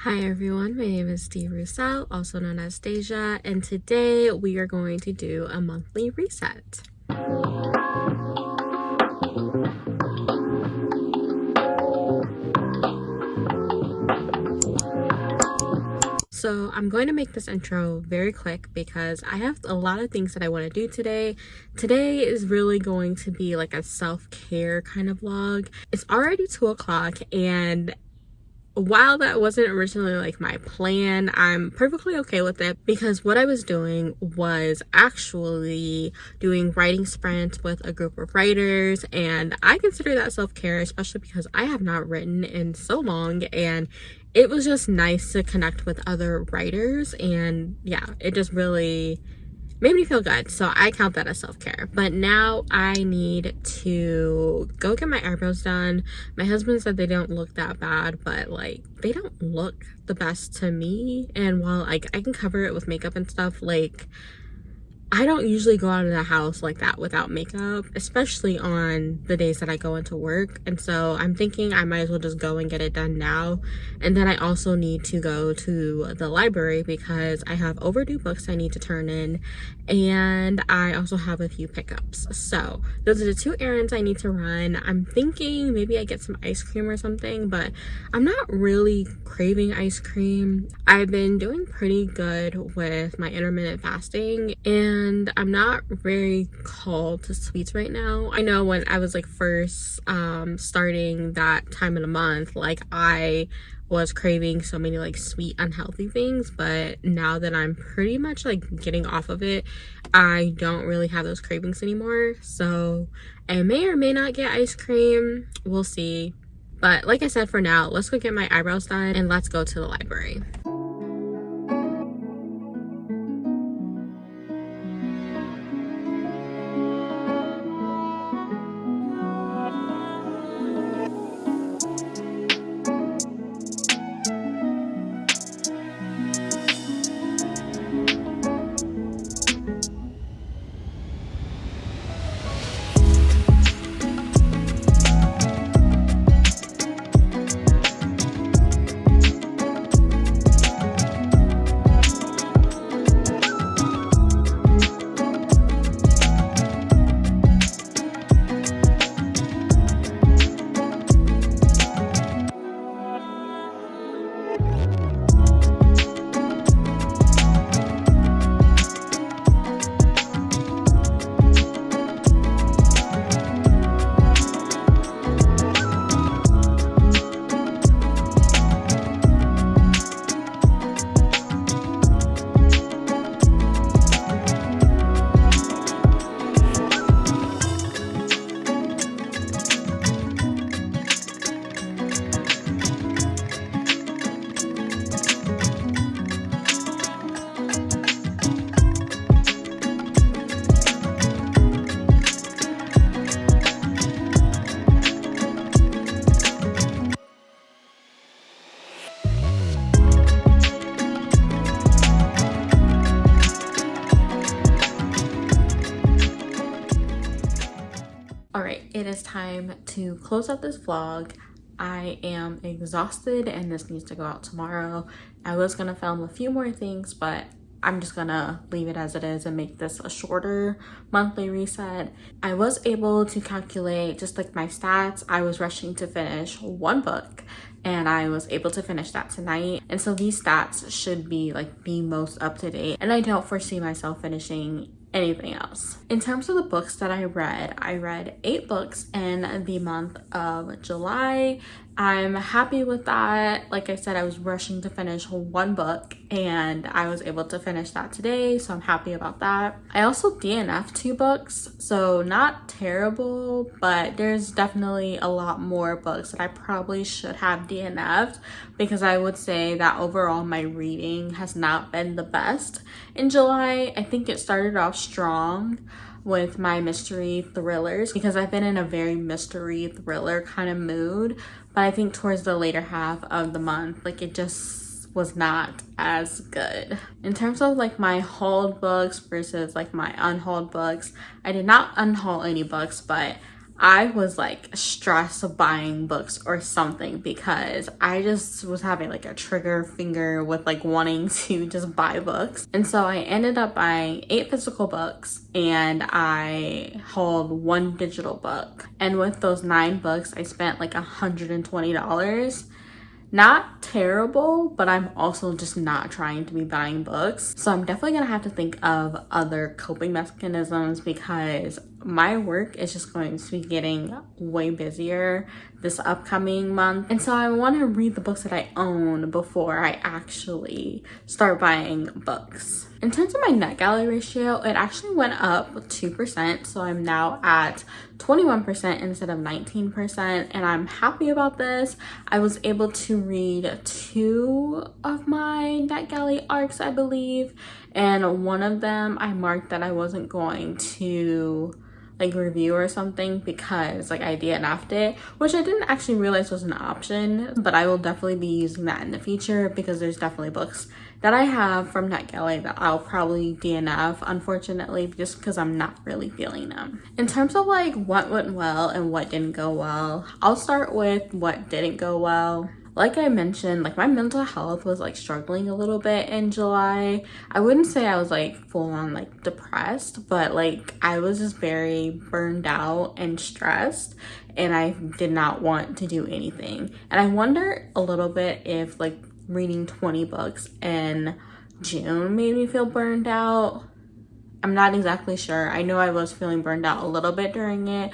Hi everyone, my name is Dee Roussel, also known as Deja, and today we are going to do a monthly reset. So I'm going to make this intro very quick because I have a lot of things that I want to do today. Today is really going to be like a self-care kind of vlog. It's already 2 o'clock, and while that wasn't originally like my plan, I'm perfectly okay with it because what I was doing was actually doing writing sprints with a group of writers, and I consider that self-care, especially because I have not written in so long, and it was just nice to connect with other writers. And yeah, it just really made me feel good, so I count that as self-care. But now I need to go get my eyebrows done. My husband said they don't look that bad, but like they don't look the best to me, and while like I can cover it with makeup and stuff, like I don't usually go out of the house like that without makeup, especially on the days that I go into work. And so I'm thinking I might as well just go and get it done now. And then I also need to go to the library because I have overdue books I need to turn in, and I also have a few pickups. So those are the 2 errands I need to run. I'm thinking maybe I get some ice cream or something, but I'm not really craving ice cream. I've been doing pretty good with my intermittent fasting, and I'm not very called to sweets right now. I know when I was like first starting that time of the month, like I was craving so many like sweet unhealthy things, but now that I'm pretty much like getting off of it, I don't really have those cravings anymore. So I may or may not get ice cream, we'll see. But like I said, for now, let's go get my eyebrows done and let's go to the library. Alright, it is time to close up this vlog. I am exhausted and this needs to go out tomorrow. I was gonna film a few more things, but I'm just gonna leave it as it is and make this a shorter monthly reset. I was able to calculate just like my stats. I was rushing to finish 1 book and I was able to finish that tonight. And so these stats should be like the most up to date, and I don't foresee myself finishing anything else. In terms of the books that I read 8 books in the month of July. I'm happy with that. Like I said, I was rushing to finish 1 book and I was able to finish that today, so I'm happy about that. I also DNF'd 2 books, so not terrible, but there's definitely a lot more books that I probably should have DNF'd because I would say that overall my reading has not been the best in July. I think it started off strong with my mystery thrillers because I've been in a very mystery thriller kind of mood, but I think towards the later half of the month, like it just was not as good. In terms of like my hauled books versus like my unhauled books, I did not unhaul any books, but I was like stressed buying books or something because I just was having like a trigger finger with like wanting to just buy books. And so I ended up buying 8 physical books and I hauled 1 digital book. And with those 9 books, I spent like $120. Not terrible, but I'm also just not trying to be buying books. So I'm definitely gonna have to think of other coping mechanisms because my work is just going to be getting way busier this upcoming month. And so I want to read the books that I own before I actually start buying books. In terms of my NetGalley ratio, it actually went up 2%. So I'm now at 21% instead of 19%. And I'm happy about this. I was able to read 2 of my NetGalley arcs, I believe. And one of them I marked that I wasn't going to like review or something because like I DNF'd it, which I didn't actually realize was an option, but I will definitely be using that in the future because there's definitely books that I have from NetGalley that I'll probably DNF, unfortunately, just because I'm not really feeling them. In terms of like what went well and what didn't go well, I'll start with what didn't go well. Like I mentioned, like my mental health was like struggling a little bit in July. I wouldn't say I was like full on like depressed, but like I was just very burned out and stressed and I did not want to do anything. And I wonder a little bit if like reading 20 books in June made me feel burned out. I'm not exactly sure. I know I was feeling burned out a little bit during it,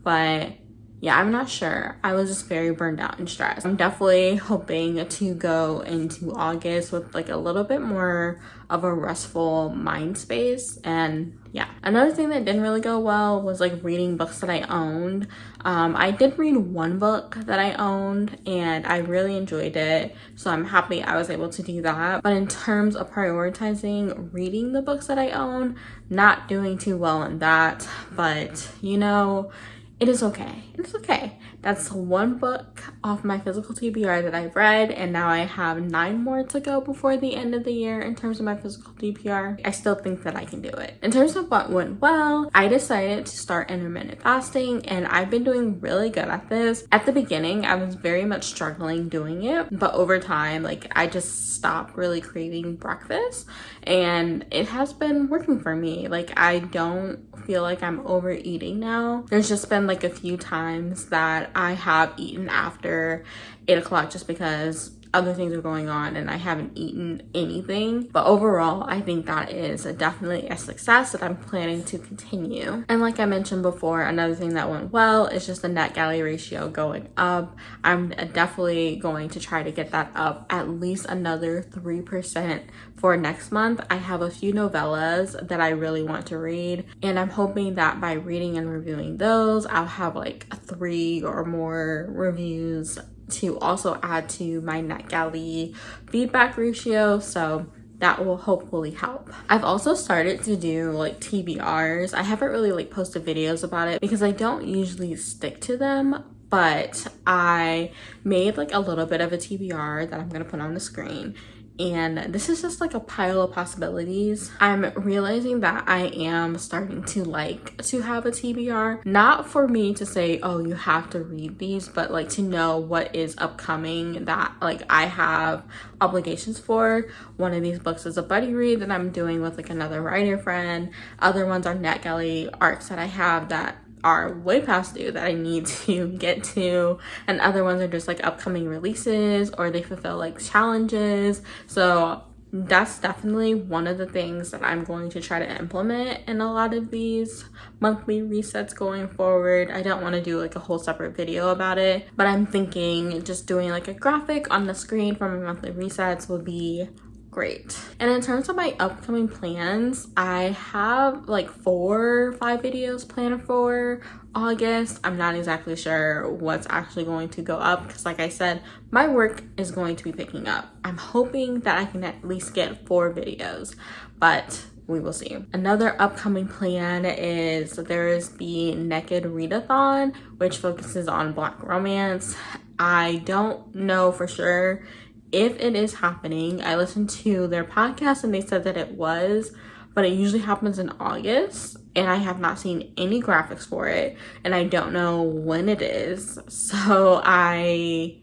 but yeah, I'm not sure. I was just very burned out and stressed. I'm definitely hoping to go into August with like a little bit more of a restful mind space. And yeah, another thing that didn't really go well was like reading books that I owned. I did read 1 book that I owned and I really enjoyed it. So I'm happy I was able to do that. But in terms of prioritizing reading the books that I own, not doing too well in that. But you know, it is okay. It's okay. That's 1 book off my physical TBR that I've read, and now I have 9 more to go before the end of the year in terms of my physical TBR. I still think that I can do it. In terms of what went well, I decided to start intermittent fasting, and I've been doing really good at this. At the beginning, I was very much struggling doing it, but over time, like I just stopped really craving breakfast, and it has been working for me. Like I don't feel like I'm overeating now. There's just been like a few times that I have eaten after 8 o'clock just because other things are going on and I haven't eaten anything. But overall, I think that is definitely a success that I'm planning to continue. And like I mentioned before, another thing that went well is just the NetGalley ratio going up. I'm definitely going to try to get that up at least another 3% for next month. I have a few novellas that I really want to read, and I'm hoping that by reading and reviewing those, I'll have like 3 or more reviews to also add to my NetGalley feedback ratio, so that will hopefully help. I've also started to do like TBRs. I haven't really like posted videos about it because I don't usually stick to them, but I made like a little bit of a TBR that I'm gonna put on the screen. And this is just like a pile of possibilities. I'm realizing that I am starting to like to have a TBR, not for me to say, oh, you have to read these, but like to know what is upcoming that like I have obligations for. One of these books is a buddy read that I'm doing with like another writer friend. Other ones are NetGalley arcs that I have that are way past due that I need to get to, and other ones are just like upcoming releases or they fulfill like challenges. So that's definitely one of the things that I'm going to try to implement in a lot of these monthly resets going forward. I don't want to do like a whole separate video about it, but I'm thinking just doing like a graphic on the screen for my monthly resets would be great. And in terms of my upcoming plans, I have like 4 or 5 videos planned for August. I'm not exactly sure what's actually going to go up because like I said, my work is going to be picking up. I'm hoping that I can at least get 4 videos, but we will see. Another upcoming plan is there's the Naked Readathon, which focuses on Black romance. I don't know for sure if it is happening. I listened to their podcast and they said that it was, but it usually happens in August, and I have not seen any graphics for it, and I don't know when it is. So I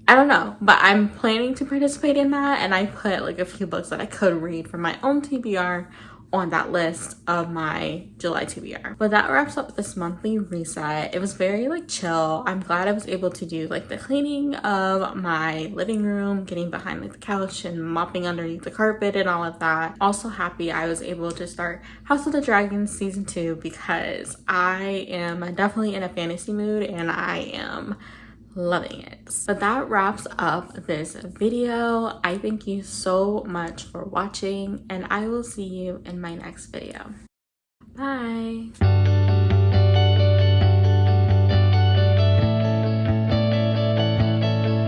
don't know, but I'm planning to participate in that, and I put like a few books that I could read for my own TBR on that list of my July TBR. But that wraps up this monthly reset. It was very like chill. I'm glad I was able to do like the cleaning of my living room, getting behind like the couch and mopping underneath the carpet and all of that. Also happy I was able to start House of the Dragons season 2 because I am definitely in a fantasy mood and I am loving it. But that wraps up this video. I thank you so much for watching, and I will see you in my next video. Bye.